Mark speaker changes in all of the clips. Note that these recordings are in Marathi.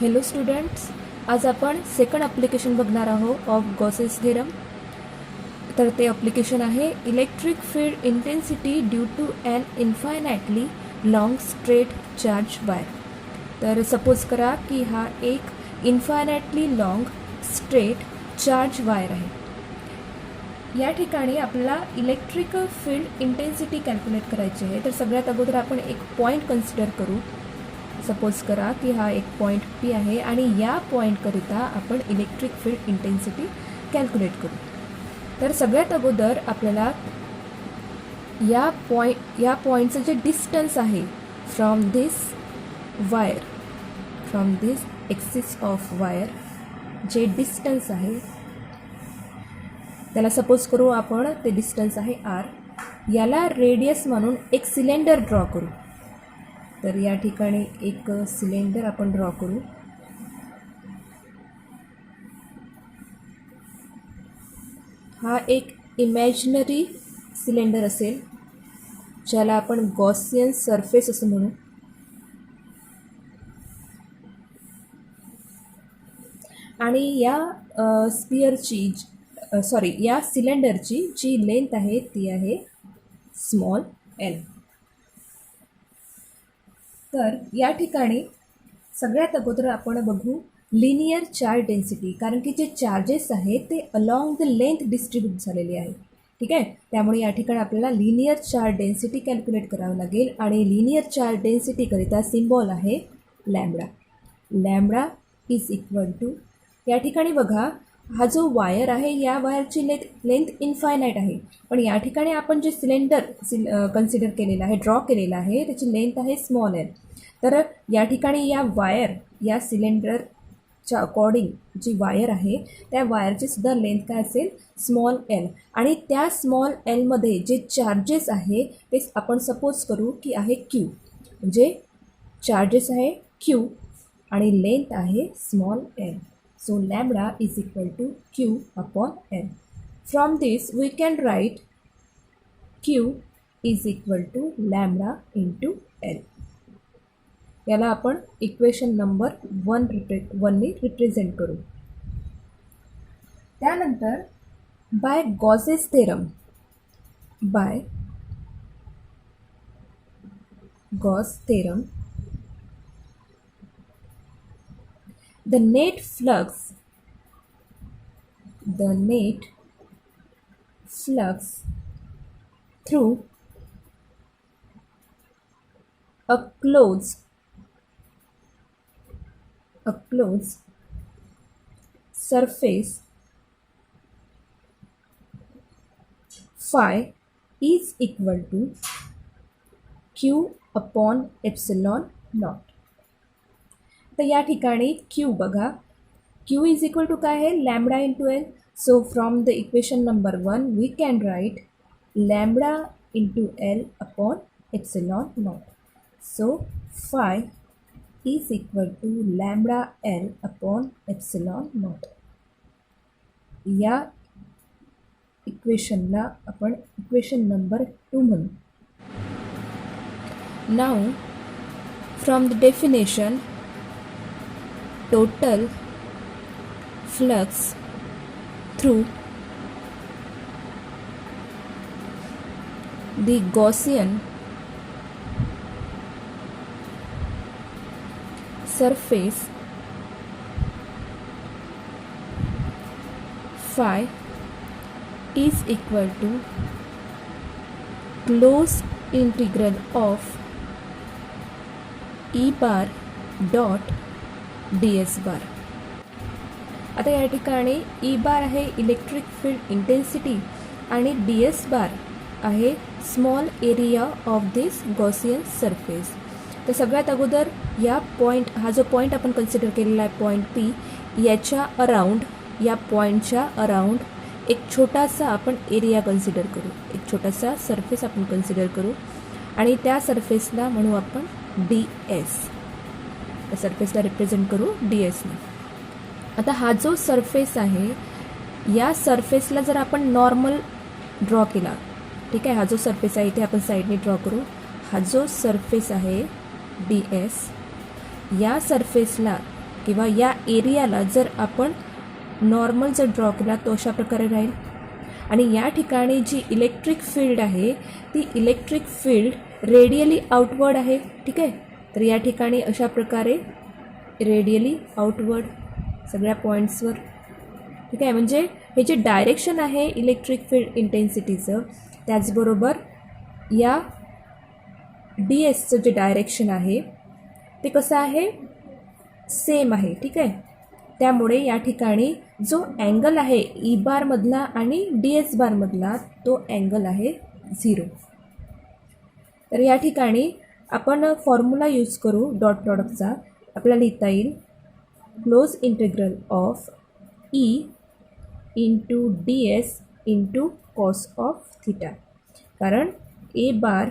Speaker 1: हेलो स्टुडंट्स, आज आपण सेकंड ॲप्लिकेशन बघणार आहोत ऑफ गॉसेस थेरम. तर ते ॲप्लिकेशन आहे electric field intensity due to an infinitely long straight charge wire. तर सपोज करा की हा एक infinitely long straight charge wire आहे. या ठिकाणी आपल्याला इलेक्ट्रिक फील्ड इंटेन्सिटी कॅल्क्युलेट करायची आहे. तर सगळ्यात अगोदर आपण एक पॉईंट कन्सिडर करू. सपोज करा की हा एक पॉईंट पी आहे आणि या पॉईंटकरिता आपण इलेक्ट्रिक फील्ड इंटेन्सिटी कॅल्क्युलेट करू. तर सगळ्यात अगोदर आपल्याला या पॉईंटचं जे डिस्टन्स आहे from this wire, from this axis of wire, जे डिस्टन्स आहे त्याला सपोज करू आपण ते डिस्टन्स आहे आर. याला रेडियस म्हणून एक सिलेंडर ड्रॉ करू. तर या ठिकाणी एक सिलेंडर आपण ड्रॉ करू. हा एक इमॅजिनरी सिलेंडर असेल ज्याला आपण गॉसियन सरफेस असं म्हणू. आणि या या सिलेंडरची जी लेंथ आहे ती आहे स्मॉल एल. तर या ठिकाणी सगळ्यात अगोदर आपण बघू लिनियर चार्ज डेन्सिटी, कारण की जे चार्जेस आहेत ते अलॉंग द लेंथ डिस्ट्रीब्यूट झालेले आहे. ठीक आहे, त्यामुळे या ठिकाणी आपल्याला लिनियर चार्ज डेन्सिटी कॅल्क्युलेट करावं लागेल. आणि लिनियर चार्ज डेन्सिटीकरिता सिम्बॉल आहे lambda. Lambda is equal to, या ठिकाणी बघा हा जो वायर आहे या वायरची लेंथ इन्फायनाईट आहे, पण या ठिकाणी आपण जे सिलेंडर कन्सिडर केलेलं आहे, ड्रॉ केलेलं आहे, त्याची लेंथ आहे स्मॉल एल. तर या ठिकाणी या वायर, या सिलेंडरच्या अकॉर्डिंग जी वायर आहे त्या वायरची सुद्धा लेंथ काय असेल, स्मॉल एल. आणि त्या स्मॉल एलमध्ये जे चार्जेस आहे ते आपण सपोज करू की आहे क्यू. म्हणजे चार्जेस आहे क्यू आणि लेंथ आहे small L. So lambda is equal to Q upon L. From this we can write Q is equal to lambda into L. याला आपण इक्वेशन नंबर 1 ने रिप्रेझेंट करू. त्यानंतर by Gauss's theorem, by Gauss theorem the net flux through a closed surface phi is equal to Q upon epsilon naught. तर या ठिकाणी क्यू बघा, क्यू इज इक्वल टू काय आहे, lambda into L. So from the equation number 1 we can write lambda into L upon epsilon naught. So phi is equal to lambda L upon epsilon naught. या इक्वेशनला आपण इक्वेशन नंबर 2 म्हणू. Now from the definition, total flux through the Gaussian surface phi is equal to closed integral of E bar dot ds बार. आता या ठिकाणी ई बार आहे इलेक्ट्रिक फील्ड इंटेन्सिटी आणि डी एस बार आहे small area of this Gaussian surface. तर सगळ्यात अगोदर या पॉईंट, हा जो पॉईंट आपण कन्सिडर केलेला आहे पॉईंट पी, याच्या अराउंड, या पॉईंटच्या अराउंड एक छोटासा आपण एरिया कन्सिडर करू, एक छोटासा सरफेस आपण कन्सिडर करू आणि त्या सरफेसला म्हणू आपण डी एस. सरफेसला रिप्रेझेंट करू डी एसने. आता हा जो सरफेस आहे या सरफेसला जर आपण नॉर्मल ड्रॉ केला, ठीक आहे, हा जो सरफेस आहे इथे आपण साईडने ड्रॉ करू. हा जो सरफेस आहे डी एस, या सरफेसला किंवा या एरियाला जर आपण नॉर्मल जर ड्रॉ केला तो अशा प्रकारे राहील. आणि या ठिकाणी जी इलेक्ट्रिक फील्ड आहे ती इलेक्ट्रिक फील्ड रेडियली आउटवर्ड आहे. ठीक आहे. तर या ठिकाणी अशा प्रकारे रेडियली आउटवर्ड सगळ्या पॉईंट्सवर. ठीक आहे. म्हणजे हे जे डायरेक्शन आहे इलेक्ट्रिक फील्ड इंटेन्सिटीचं, त्याचबरोबर या डी एसचं जे डायरेक्शन आहे ते कसं आहे, सेम आहे. ठीक आहे. त्यामुळे या ठिकाणी जो अँगल आहे ई बारमधला आणि डी एस बारमधला तो अँगल आहे 0. तर या ठिकाणी आपण फॉर्म्युला यूज करू डॉट प्रॉडक्टचा. आपल्याला लिहिता येईल close integral of E into d s into cos of theta, कारण a bar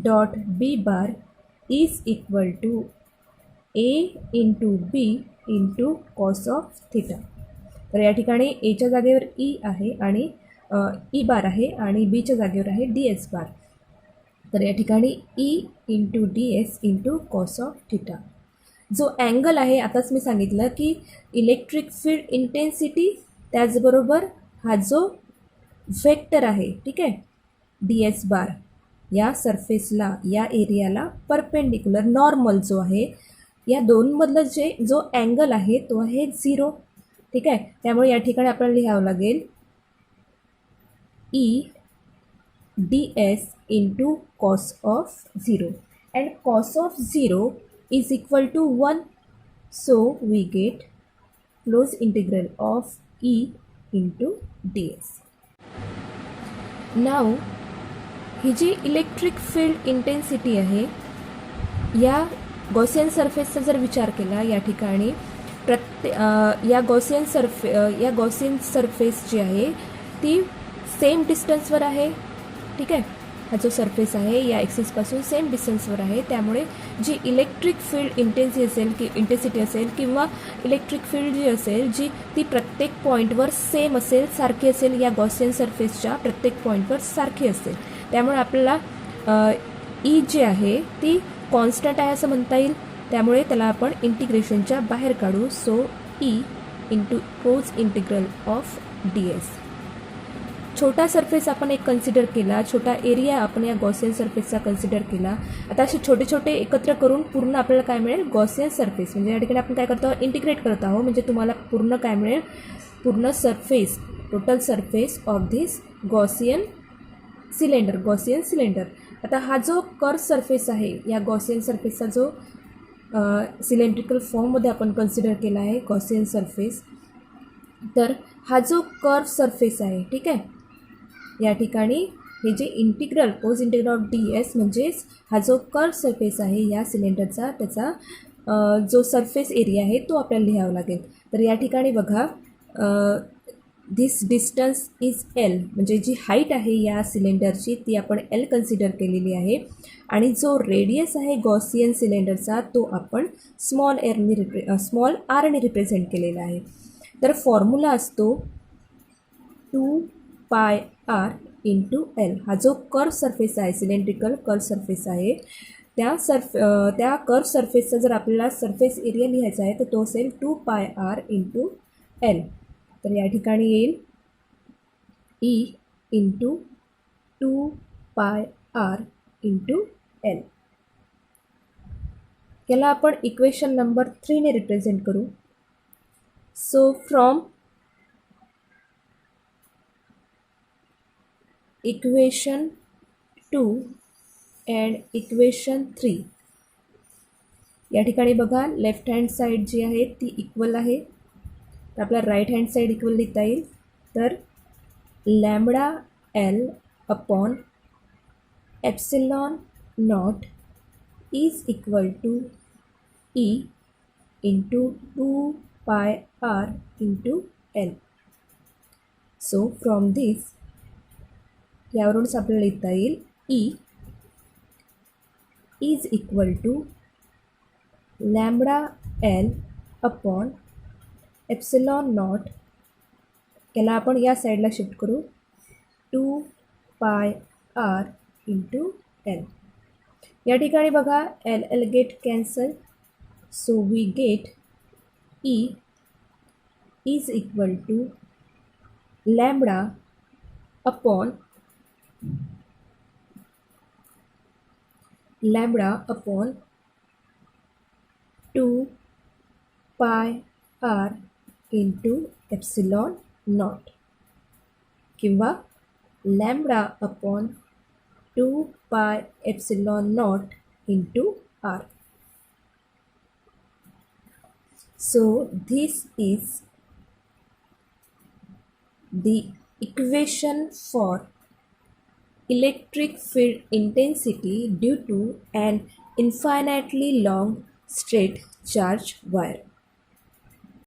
Speaker 1: dot b bar is equal to a into b into cos of theta. तर या ठिकाणी एच्या जागेवर ई आहे आणि ई बार आहे आणि बीच्या जागेवर आहे डी एस बार. तर या ठिकाणी E into d s into cos of theta. जो अँगल आहे आताच मी सांगितलं की इलेक्ट्रिक फील्ड इंटेन्सिटी त्याचबरोबर हा जो व्हेक्टर आहे, ठीक आहे, डी एस बार या सरफेसला या एरियाला परपेंडिक्युलर नॉर्मल जो आहे या दोनमधलं जो अँगल आहे तो आहे 0. ठीक आहे. त्यामुळे या ठिकाणी आपल्याला लिहावं लागेल E d s into cos of 0 and cos of 0 is equal to 1. So we get close integral of E into d s. Now ही जी इलेक्ट्रिक फील्ड इंटेन्सिटी आहे या गॉसियन सरफेसचा जर विचार केला या ठिकाणी या गॉसियन सरफेस जी आहे ती सेम डिस्टन्सवर आहे. ठीक आहे. हा जो सरफेस आहे या ॲक्सिसपासून सेम डिस्टन्सवर आहे. त्यामुळे जी इलेक्ट्रिक फील्ड इंटेन्सिटी असेल किंवा इलेक्ट्रिक फील्ड जी असेल जी ती प्रत्येक पॉईंटवर सेम असेल, सारखी असेल, या गॉसियन सरफेसच्या प्रत्येक पॉईंटवर सारखी असेल. त्यामुळे आपल्याला ई जी आहे ती कॉन्स्टंट आहे असं म्हणता येईल. त्यामुळे त्याला आपण इंटिग्रेशनच्या बाहेर काढू. So E into close integral of d S. छोटा सरफेस आपण एक कन्सिडर केला, छोटा एरिया आपण या गॉसियन सरफेसचा कन्सिडर केला. आता असे छोटे छोटे एकत्र करून पूर्ण आपल्याला काय मिळेल, गॉसियन सरफेस. म्हणजे या ठिकाणी आपण काय करतो, इंटिग्रेट करत आहोत. म्हणजे तुम्हाला पूर्ण काय मिळेल, पूर्ण surface, total surface of this Gaussian cylinder. आता हा जो कर्व सरफेस आहे या गॉसियन सरफेसचा जो सिलेंड्रिकल फॉर्ममध्ये आपण कन्सिडर केला आहे गॉसियन सरफेस, तर हा जो कर्व सरफेस आहे, ठीक आहे, या ठिकाणी हे जे integral close integral of d s म्हणजेच हा जो कर्व सरफेस आहे या सिलेंडरचा त्याचा जो सरफेस एरिया आहे तो आपल्याला लिहावा लागेल. तर या ठिकाणी बघा धिस डिस्टन्स इज एल, म्हणजे जी हाईट आहे या सिलेंडरची ती आपण एल कन्सिडर केलेली आहे. आणि जो रेडियस आहे गॉसियन सिलेंडरचा तो आपण स्मॉल आरने रिप्रेझेंट केलेला आहे. तर फॉर्म्युला असतो 2πr इंटू एल. हा जो कर्व सरफेस आहे, सिलेंड्रिकल कर्व सरफेस आहे, त्या कर्व सरफेसचा जर आपल्याला सरफेस एरिया लिहायचा आहे तर तो असेल 2πr इंटू एल. तर या ठिकाणी येईल E into 2πr into L. याला आपण इक्वेशन नंबर 3 ने रिप्रेझेंट करू. So from equation 2 and equation 3 या ठिकाणी बघा लेफ्ट हँड साईड जी आहे ती इक्वल आहे, तर आपला राईट हँड साईड इक्वल लिहिता येईल. तर lambda L upon epsilon naught is equal to E into 2πr into L. So from this यावरूनच आपल्याला लिहिता येईल E is equal to lambda L upon epsilon naught, याला आपण या साईडला शिफ्ट करू, 2πr इंटू एल. या ठिकाणी बघा L get cancel. So we get E is equal to lambda upon 2 pi r into epsilon naught किंवा lambda upon 2 pi epsilon naught into r. So this is the equation for electric field intensity due to an infinitely long straight charge wire.